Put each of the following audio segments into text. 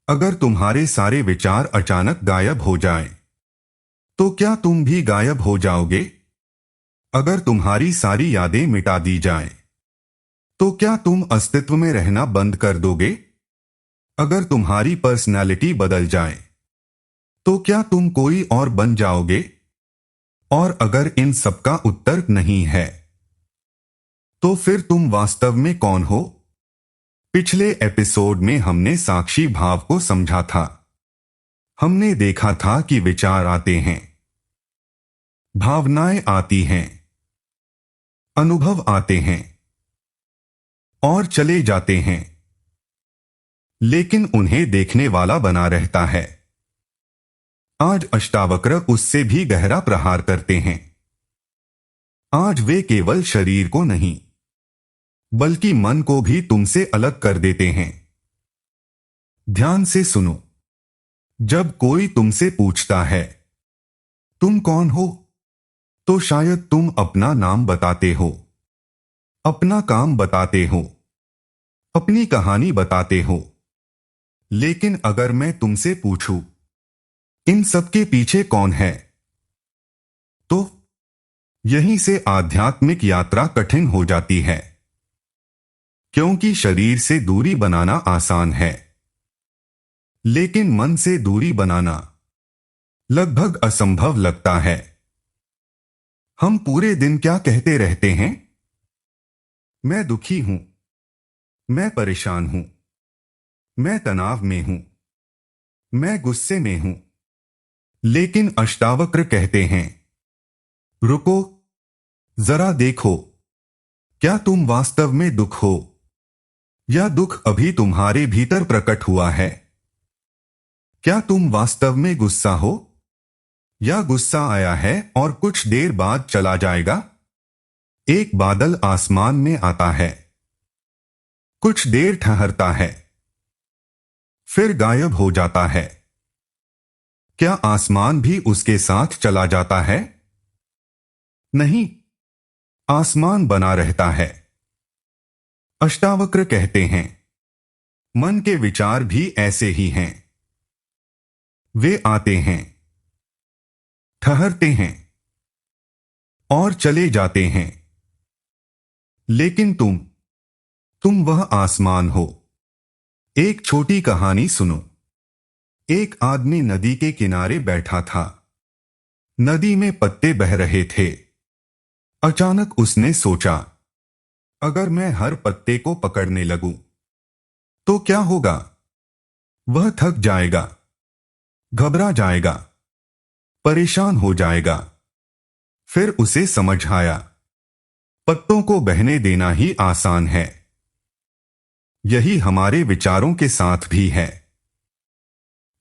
अगर तुम्हारे सारे विचार अचानक गायब हो जाएं, तो क्या तुम भी गायब हो जाओगे? अगर तुम्हारी सारी यादें मिटा दी जाएं, तो क्या तुम अस्तित्व में रहना बंद कर दोगे? अगर तुम्हारी पर्सनालिटी बदल जाए, तो क्या तुम कोई और बन जाओगे? और अगर इन सबका उत्तर नहीं है, तो फिर तुम वास्तव में कौन हो? पिछले एपिसोड में हमने साक्षी भाव को समझा था। हमने देखा था कि विचार आते हैं, भावनाएं आती हैं, अनुभव आते हैं और चले जाते हैं, लेकिन उन्हें देखने वाला बना रहता है। आज अष्टावक्र उससे भी गहरा प्रहार करते हैं। आज वे केवल शरीर को नहीं, बल्कि मन को भी तुमसे अलग कर देते हैं। ध्यान से सुनो। जब कोई तुमसे पूछता है, तुम कौन हो, तो शायद तुम अपना नाम बताते हो, अपना काम बताते हो, अपनी कहानी बताते हो। लेकिन अगर मैं तुमसे पूछूं, इन सबके पीछे कौन है, तो यहीं से आध्यात्मिक यात्रा कठिन हो जाती है। क्योंकि शरीर से दूरी बनाना आसान है, लेकिन मन से दूरी बनाना लगभग असंभव लगता है। हम पूरे दिन क्या कहते रहते हैं? मैं दुखी हूं, मैं परेशान हूं, मैं तनाव में हूं, मैं गुस्से में हूं। लेकिन अष्टावक्र कहते हैं, रुको, जरा देखो, क्या तुम वास्तव में दुख हो, या दुख अभी तुम्हारे भीतर प्रकट हुआ है? क्या तुम वास्तव में गुस्सा हो, या गुस्सा आया है और कुछ देर बाद चला जाएगा? एक बादल आसमान में आता है, कुछ देर ठहरता है, फिर गायब हो जाता है। क्या आसमान भी उसके साथ चला जाता है? नहीं, आसमान बना रहता है। अष्टावक्र कहते हैं, मन के विचार भी ऐसे ही हैं। वे आते हैं, ठहरते हैं और चले जाते हैं। लेकिन तुम वह आसमान हो। एक छोटी कहानी सुनो। एक आदमी नदी के किनारे बैठा था। नदी में पत्ते बह रहे थे। अचानक उसने सोचा, अगर मैं हर पत्ते को पकड़ने लगूं, तो क्या होगा? वह थक जाएगा, घबरा जाएगा, परेशान हो जाएगा। फिर उसे समझ आया, पत्तों को बहने देना ही आसान है। यही हमारे विचारों के साथ भी है।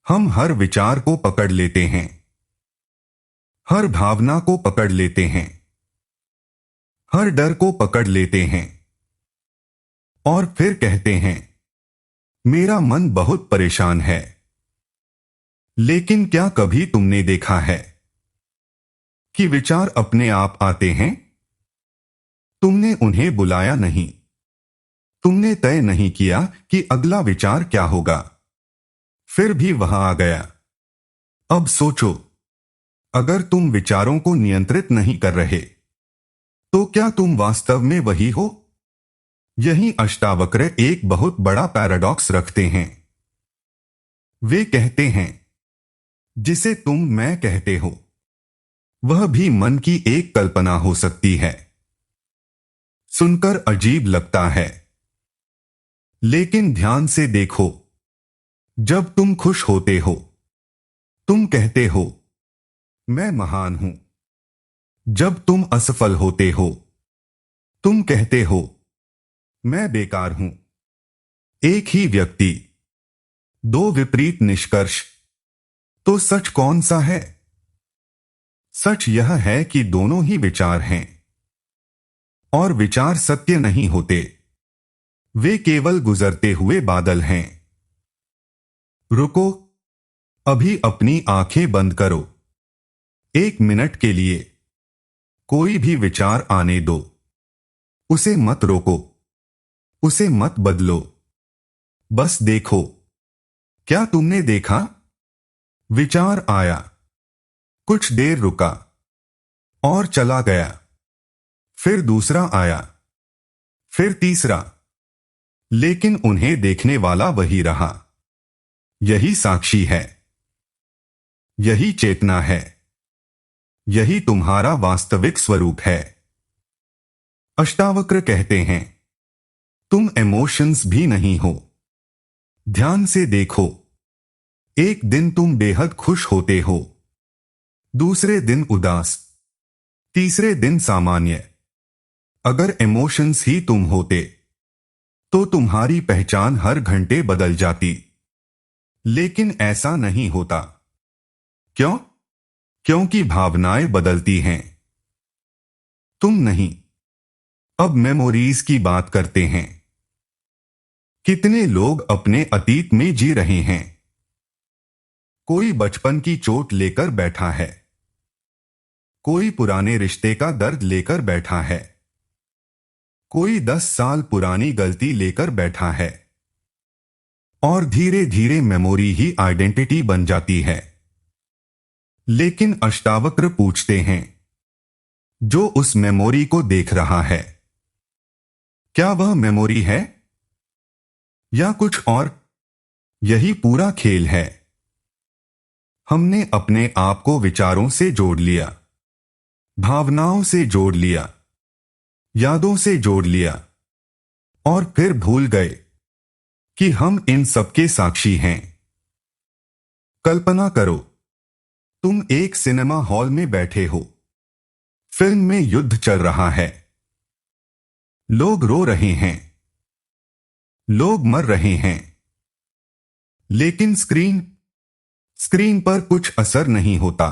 हम हर विचार को पकड़ लेते हैं, हर भावना को पकड़ लेते हैं, हर डर को पकड़ लेते हैं और फिर कहते हैं, मेरा मन बहुत परेशान है। लेकिन क्या कभी तुमने देखा है कि विचार अपने आप आते हैं? तुमने उन्हें बुलाया नहीं, तुमने तय नहीं किया कि अगला विचार क्या होगा, फिर भी वह आ गया। अब सोचो, अगर तुम विचारों को नियंत्रित नहीं कर रहे, तो क्या तुम वास्तव में वही हो? यही अष्टावक्र एक बहुत बड़ा पैराडॉक्स रखते हैं। वे कहते हैं, जिसे तुम मैं कहते हो, वह भी मन की एक कल्पना हो सकती है। सुनकर अजीब लगता है, लेकिन ध्यान से देखो। जब तुम खुश होते हो, तुम कहते हो, मैं महान हूं। जब तुम असफल होते हो, तुम कहते हो, मैं बेकार हूं। एक ही व्यक्ति, दो विपरीत निष्कर्ष। तो सच कौन सा है? सच यह है कि दोनों ही विचार हैं। और विचार सत्य नहीं होते, वे केवल गुजरते हुए बादल हैं। रुको, अभी अपनी आंखें बंद करो। एक मिनट के लिए कोई भी विचार आने दो। उसे मत रोको, उसे मत बदलो। बस देखो, क्या तुमने देखा? विचार आया, कुछ देर रुका और चला गया। फिर दूसरा आया, फिर तीसरा, लेकिन उन्हें देखने वाला वही रहा। यही साक्षी है, यही चेतना है, यही तुम्हारा वास्तविक स्वरूप है। अष्टावक्र कहते हैं, तुम इमोशंस भी नहीं हो। ध्यान से देखो, एक दिन तुम बेहद खुश होते हो, दूसरे दिन उदास, तीसरे दिन सामान्य। अगर इमोशंस ही तुम होते तो तुम्हारी पहचान हर घंटे बदल जाती, लेकिन ऐसा नहीं होता। क्यों? क्योंकि भावनाएं बदलती हैं, तुम नहीं। अब मेमोरीज की बात करते हैं। कितने लोग अपने अतीत में जी रहे हैं? कोई बचपन की चोट लेकर बैठा है, कोई पुराने रिश्ते का दर्द लेकर बैठा है, कोई 10 साल पुरानी गलती लेकर बैठा है, और धीरे धीरे मेमोरी ही आइडेंटिटी बन जाती है। लेकिन अष्टावक्र पूछते हैं, जो उस मेमोरी को देख रहा है, क्या वह मेमोरी है या कुछ और? यही पूरा खेल है। हमने अपने आप को विचारों से जोड़ लिया, भावनाओं से जोड़ लिया, यादों से जोड़ लिया, और फिर भूल गए कि हम इन सबके साक्षी हैं। कल्पना करो, तुम एक सिनेमा हॉल में बैठे हो, फिल्म में युद्ध चल रहा है, लोग रो रहे हैं, लोग मर रहे हैं, लेकिन स्क्रीन पर कुछ असर नहीं होता।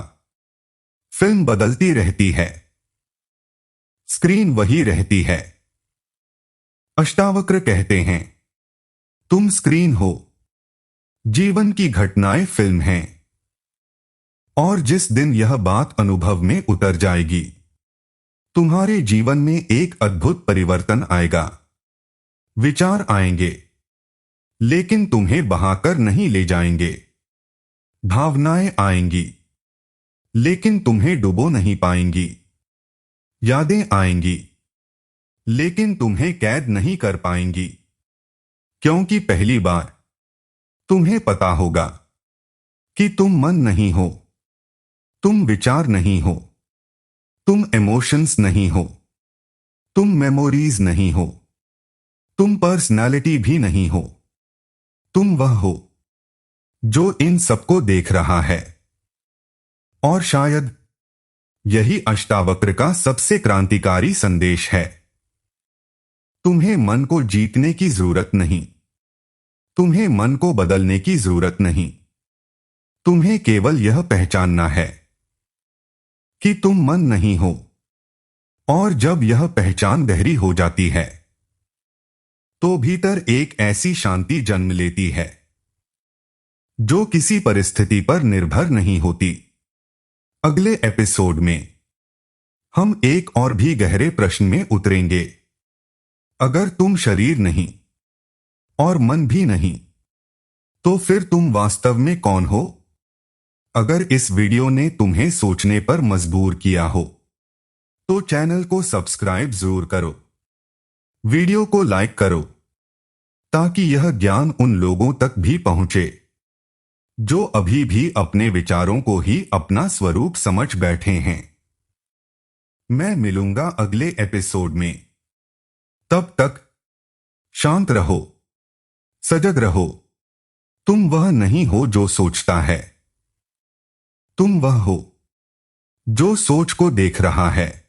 फिल्म बदलती रहती है, स्क्रीन वही रहती है। अष्टावक्र कहते हैं, तुम स्क्रीन हो, जीवन की घटनाएं फिल्म हैं, और जिस दिन यह बात अनुभव में उतर जाएगी, तुम्हारे जीवन में एक अद्भुत परिवर्तन आएगा। विचार आएंगे, लेकिन तुम्हें बहाकर नहीं ले जाएंगे। भावनाएं आएंगी, लेकिन तुम्हें डुबो नहीं पाएंगी। यादें आएंगी, लेकिन तुम्हें कैद नहीं कर पाएंगी, क्योंकि पहली बार तुम्हें पता होगा कि तुम मन नहीं हो, तुम विचार नहीं हो, तुम इमोशंस नहीं हो, तुम मेमोरीज नहीं हो, तुम पर्सनालिटी भी नहीं हो। तुम वह हो जो इन सबको देख रहा है। और शायद यही अष्टावक्र का सबसे क्रांतिकारी संदेश है। तुम्हें मन को जीतने की जरूरत नहीं, तुम्हें मन को बदलने की जरूरत नहीं। तुम्हें केवल यह पहचानना है कि तुम मन नहीं हो, और जब यह पहचान गहरी हो जाती है, तो भीतर एक ऐसी शांति जन्म लेती है जो किसी परिस्थिति पर निर्भर नहीं होती। अगले एपिसोड में हम एक और भी गहरे प्रश्न में उतरेंगे। अगर तुम शरीर नहीं और मन भी नहीं, तो फिर तुम वास्तव में कौन हो? अगर इस वीडियो ने तुम्हें सोचने पर मजबूर किया हो, तो चैनल को सब्सक्राइब जरूर करो, वीडियो को लाइक करो, ताकि यह ज्ञान उन लोगों तक भी पहुंचे जो अभी भी अपने विचारों को ही अपना स्वरूप समझ बैठे हैं। मैं मिलूंगा अगले एपिसोड में। तब तक शांत रहो, सजग रहो। तुम वह नहीं हो जो सोचता है, तुम वह हो जो सोच को देख रहा है।